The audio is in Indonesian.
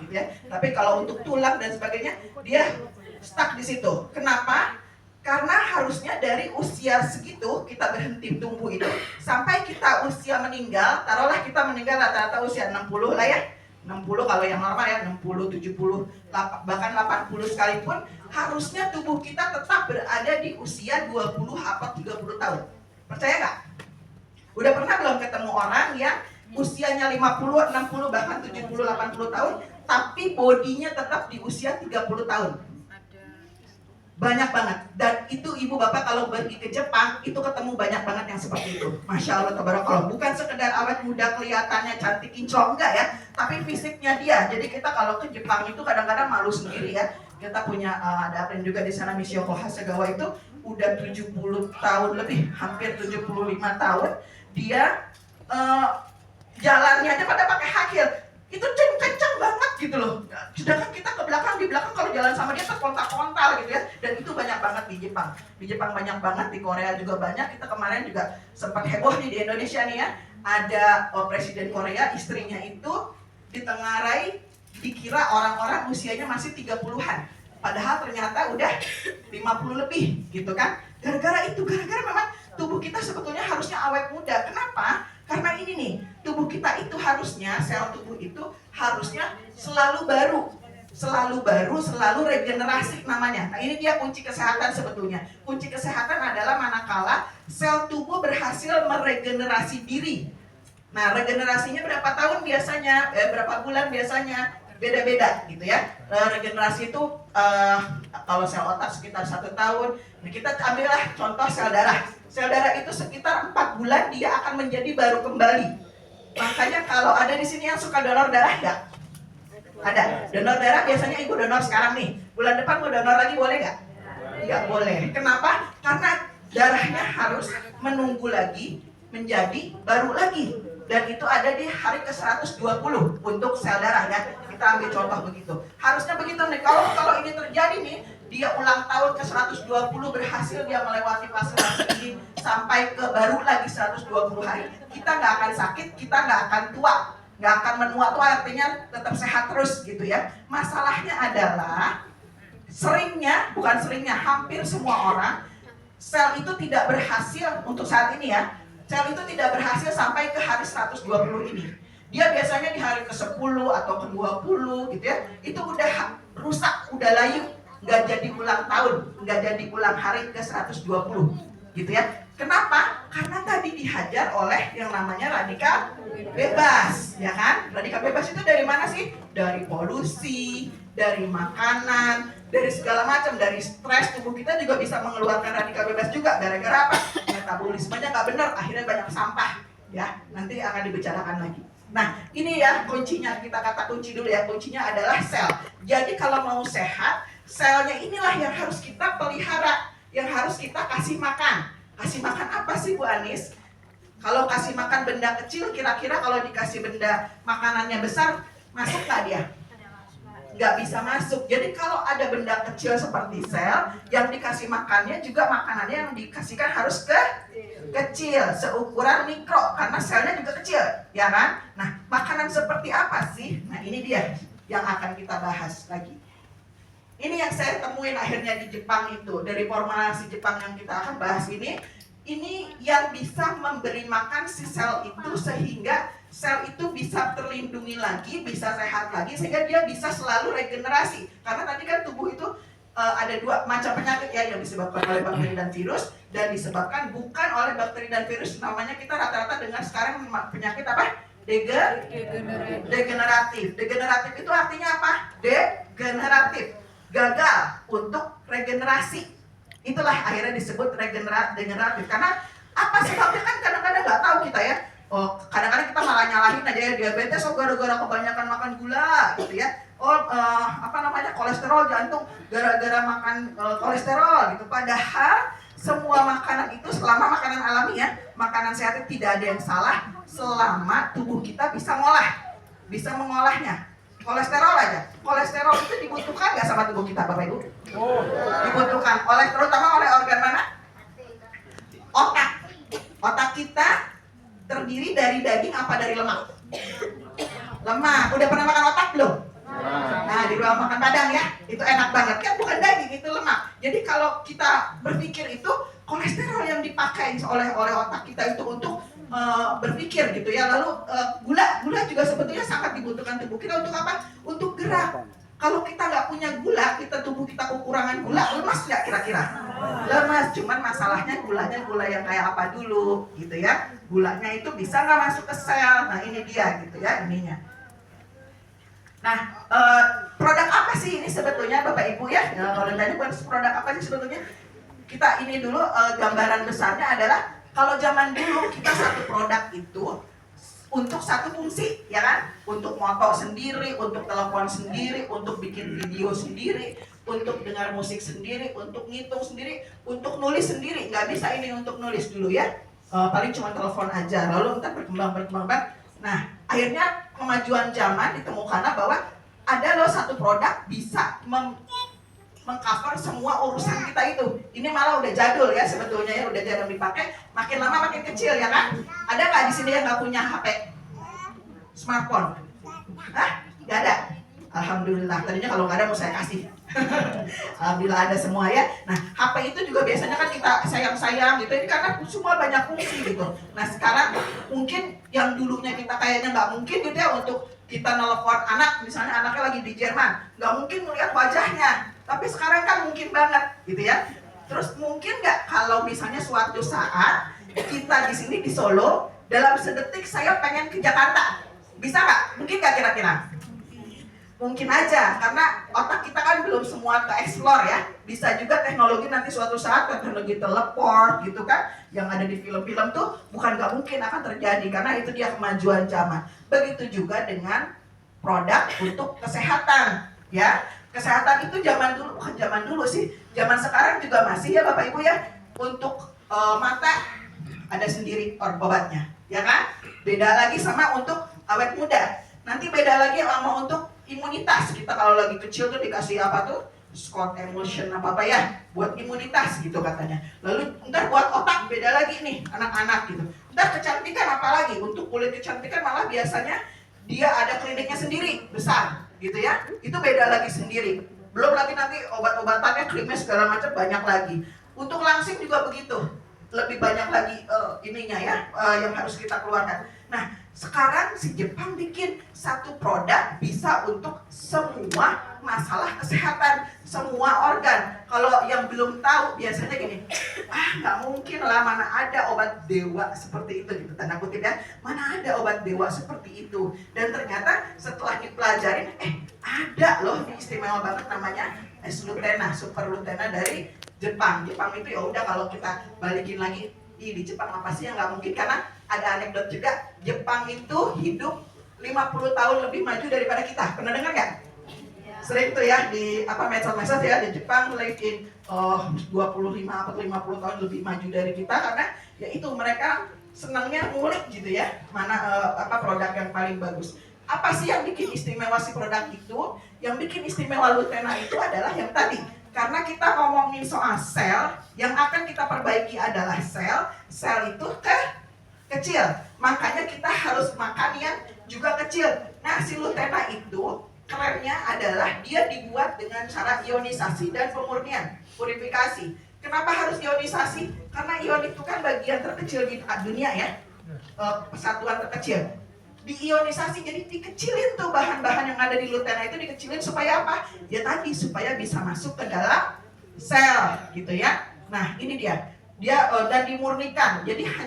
gitu ya. Tapi kalau untuk tulang dan sebagainya, dia stuck di situ. Kenapa? Karena harusnya dari usia segitu kita berhenti tumbuh itu sampai kita usia meninggal, taruhlah kita meninggal rata-rata usia 60 lah ya. 60 kalau yang normal ya, 60, 70, bahkan 80 sekalipun, harusnya tubuh kita tetap berada di usia 20 atau 30 tahun. Percaya nggak? Udah pernah belum ketemu orang yang usianya 50, 60, bahkan 70, 80 tahun, tapi bodinya tetap di usia 30 tahun? Banyak banget. Dan itu ibu bapak kalau pergi ke Jepang itu ketemu banyak banget yang seperti itu. Masya Allah tabarakallah. Bukan sekedar awet muda kelihatannya cantik kinclong, enggak ya, tapi fisiknya dia. Jadi kita kalau ke Jepang itu kadang-kadang malu sendiri ya. Kita punya ada friend juga di sana, Michiko Hasegawa, itu udah 70 tahun lebih, hampir 75 tahun. Dia jalannya aja pada pakai high heel. Itu kencang banget gitu loh. Sedangkan kita di belakang kalau jalan sama dia terkontal-kontal gitu ya. Dan itu banyak banget di Jepang. Di Jepang banyak banget, di Korea juga banyak. Kita kemarin juga sempat heboh nih di Indonesia nih ya. Ada presiden Korea, istrinya itu ditengarai, dikira orang-orang usianya masih 30-an. Padahal ternyata udah 50 lebih gitu kan. Gara-gara memang tubuh kita sebetulnya harusnya awet muda. Kenapa? Karena ini nih, tubuh kita itu harusnya, sel tubuh itu harusnya selalu baru, selalu regenerasi namanya. Nah ini dia kunci kesehatan sebetulnya. Kunci kesehatan adalah manakala sel tubuh berhasil meregenerasi diri. Nah regenerasinya berapa tahun biasanya, berapa bulan biasanya, beda-beda gitu ya. Regenerasi itu kalau sel otak sekitar 1 tahun. Nah, kita ambillah contoh sel darah. Sel darah itu sekitar 4 bulan dia akan menjadi baru kembali. Makanya kalau ada di sini yang suka donor darah nggak? Ada. Donor darah biasanya ibu donor sekarang nih. Bulan depan mau donor lagi boleh nggak? Nggak boleh. Kenapa? Karena darahnya harus menunggu lagi menjadi baru lagi. Dan itu ada di hari ke-120 untuk sel darah ya. Kita ambil contoh begitu. Harusnya begitu nih. Kalau ini terjadi nih, dia ulang tahun ke-120 berhasil dia melewati fase-fase ini sampai ke baru lagi 120 hari. Kita nggak akan sakit, kita nggak akan tua. Nggak akan menua tua, artinya tetap sehat terus gitu ya. Masalahnya adalah hampir semua orang sel itu tidak berhasil untuk saat ini ya. Sel itu tidak berhasil sampai ke hari 120 ini. Dia biasanya di hari ke-10 atau ke-20 gitu ya. Itu udah rusak, udah layu, nggak jadi ulang tahun, nggak jadi ulang hari ke-120 gitu ya. Kenapa? Karena tadi dihajar oleh yang namanya radikal bebas, ya kan? Radikal bebas itu dari mana sih? Dari polusi, dari makanan, dari segala macam, dari stres. Tubuh kita juga bisa mengeluarkan radikal bebas juga. Gara-gara apa? Metabolismenya nggak benar, akhirnya banyak sampah. Ya, nanti akan dibicarakan lagi. Nah, ini ya kuncinya, kita kata kunci dulu ya. Kuncinya adalah sel. Jadi kalau mau sehat, selnya inilah yang harus kita pelihara, yang harus kita kasih makan. Kasih makan apa sih Bu Anis? Kalau kasih makan benda kecil, kira-kira kalau dikasih benda makanannya besar, masuk nggak dia? Nggak bisa masuk. Jadi kalau ada benda kecil seperti sel, yang dikasih makannya juga makanannya yang dikasihkan harus kecil, seukuran mikro, karena selnya juga kecil, ya kan? Nah, makanan seperti apa sih? Nah, ini dia yang akan kita bahas lagi. Ini yang saya temuin akhirnya di Jepang itu, dari formulasi Jepang yang kita akan bahas ini yang bisa memberi makan si sel itu sehingga sel itu bisa terlindungi lagi, bisa sehat lagi, sehingga dia bisa selalu regenerasi. Karena tadi kan tubuh itu ada 2 macam penyakit ya, yang disebabkan oleh bakteri dan virus, dan disebabkan bukan oleh bakteri dan virus. Namanya kita rata-rata dengar sekarang penyakit apa? Degeneratif. Degeneratif itu artinya apa? Degeneratif. Gagal untuk regenerasi. Itulah akhirnya disebut degeneratif. Karena apa sebabnya kan kadang-kadang nggak tahu kita ya. Oh, kadang-kadang kita malah nyalahin aja ya diabetes, gara-gara kebanyakan makan gula gitu ya. Kolesterol jantung gara-gara makan kolesterol gitu. Padahal semua makanan itu, selama makanan alami ya, makanan sehat itu tidak ada yang salah selama tubuh kita bisa mengolahnya. Kolesterol aja. Kolesterol itu dibutuhkan nggak sama tubuh kita, Bapak Ibu? Dibutuhkan. Terutama oleh organ mana? Otak. Otak kita terdiri dari daging apa dari lemak? Lemak. Udah pernah makan otak belum? kalau makan padang ya, itu enak banget kan, bukan daging, itu lemak. Jadi kalau kita berpikir itu kolesterol yang dipakai oleh otak kita itu untuk berpikir gitu ya. Lalu gula juga sebetulnya sangat dibutuhkan tubuh kita untuk apa? Untuk gerak. Kalau kita nggak punya gula, tubuh kita kekurangan gula, lemas nggak kira-kira? Lemas, cuman masalahnya gulanya gula yang kayak apa dulu gitu ya. Gulanya itu bisa nggak masuk ke sel. Nah ini dia gitu ya ininya. Nah, produk apa sih ini sebetulnya Bapak Ibu ya? Kalau tadi bukan produk apa sih sebetulnya? Kita ini dulu gambaran besarnya adalah kalau zaman dulu kita satu produk itu untuk satu fungsi, ya kan? Untuk moto sendiri, untuk telepon sendiri, untuk bikin video sendiri, untuk dengar musik sendiri, untuk ngitung sendiri, untuk nulis sendiri. Nggak bisa ini untuk nulis dulu ya. Paling cuma telepon aja. Lalu ntar berkembang. Nah, akhirnya kemajuan zaman ditemukan bahwa ada loh satu produk bisa mengcover semua urusan kita itu. Ini malah udah jadul ya sebetulnya ya, udah jarang dipakai. Makin lama makin kecil ya kan? Ada nggak di sini yang nggak punya HP smartphone? Hah? Nggak ada? Alhamdulillah. Tadinya kalau nggak ada mau saya kasih. Alhamdulillah ada semua ya. Nah HP itu juga biasanya kan kita sayang-sayang gitu. Ini karena semua banyak fungsi gitu. Nah sekarang mungkin yang dulunya kita kayaknya nggak mungkin gitu ya untuk kita nelfon anak, misalnya anaknya lagi di Jerman, nggak mungkin melihat wajahnya. Tapi sekarang kan mungkin banget gitu ya. Terus mungkin nggak kalau misalnya suatu saat kita di sini di Solo, dalam sedetik saya pengen ke Jakarta, bisa nggak? Mungkin nggak kira-kira? Mungkin aja, karena otak kita kan belum semua ke explore ya. Bisa juga teknologi nanti suatu saat teknologi teleport gitu kan, yang ada di film-film tuh bukan nggak mungkin akan terjadi karena itu dia kemajuan zaman. Begitu juga dengan produk untuk kesehatan ya. Kesehatan itu zaman dulu, bukan zaman dulu sih, zaman sekarang juga masih ya Bapak Ibu ya. Untuk mata ada sendiri obatnya, ya kan? Beda lagi sama untuk awet muda. Nanti beda lagi sama untuk imunitas. Kita kalau lagi kecil tuh dikasih apa tuh? Scott Emulsion apa ya? Buat imunitas gitu katanya. Lalu ntar buat otak beda lagi nih anak-anak gitu. Ntar kecantikan apa lagi? Untuk kulit kecantikan malah biasanya dia ada kliniknya sendiri, besar gitu ya. Itu beda lagi sendiri. Belum lagi nanti obat-obatannya, krimnya segala macam banyak lagi. Untuk langsing juga begitu. Lebih banyak lagi ininya ya yang harus kita keluarkan. Nah, sekarang si Jepang bikin satu produk bisa untuk semua masalah kesehatan, semua organ. Kalau yang belum tahu biasanya gini, nggak mungkin lah, mana ada obat dewa seperti itu gitu, tanda kutip ya, mana ada obat dewa seperti itu. Dan ternyata setelah dipelajarin, ada loh, ini istimewa banget namanya S-Lutena, Super Lutena dari Jepang. Jepang itu ya udah, kalau kita balikin lagi, di Jepang apa sih yang nggak mungkin, karena ada anekdot juga, Jepang itu hidup 50 tahun lebih maju daripada kita. Pernah dengar nggak? Sering tuh ya di medsos-medsos ya, di Jepang live in 25 atau 50 tahun lebih maju dari kita, karena ya itu mereka senangnya ngulik gitu ya, mana produk yang paling bagus. Apa sih yang bikin istimewa si produk itu? Yang bikin istimewa Lutena itu adalah yang tadi, karena kita ngomongin soal sel, yang akan kita perbaiki adalah sel. Sel itu kecil, makanya kita harus makan yang juga kecil. Nah si Lutena itu kerennya adalah dia dibuat dengan cara ionisasi dan pemurnian, purifikasi. Kenapa harus ionisasi? Karena ion itu kan bagian terkecil di dunia ya, persatuan terkecil. Diionisasi, jadi dikecilin tuh bahan-bahan yang ada di Lutena itu, dikecilin supaya apa? Ya tadi, supaya bisa masuk ke dalam sel gitu ya. Nah ini dia dan dimurnikan, jadi hanya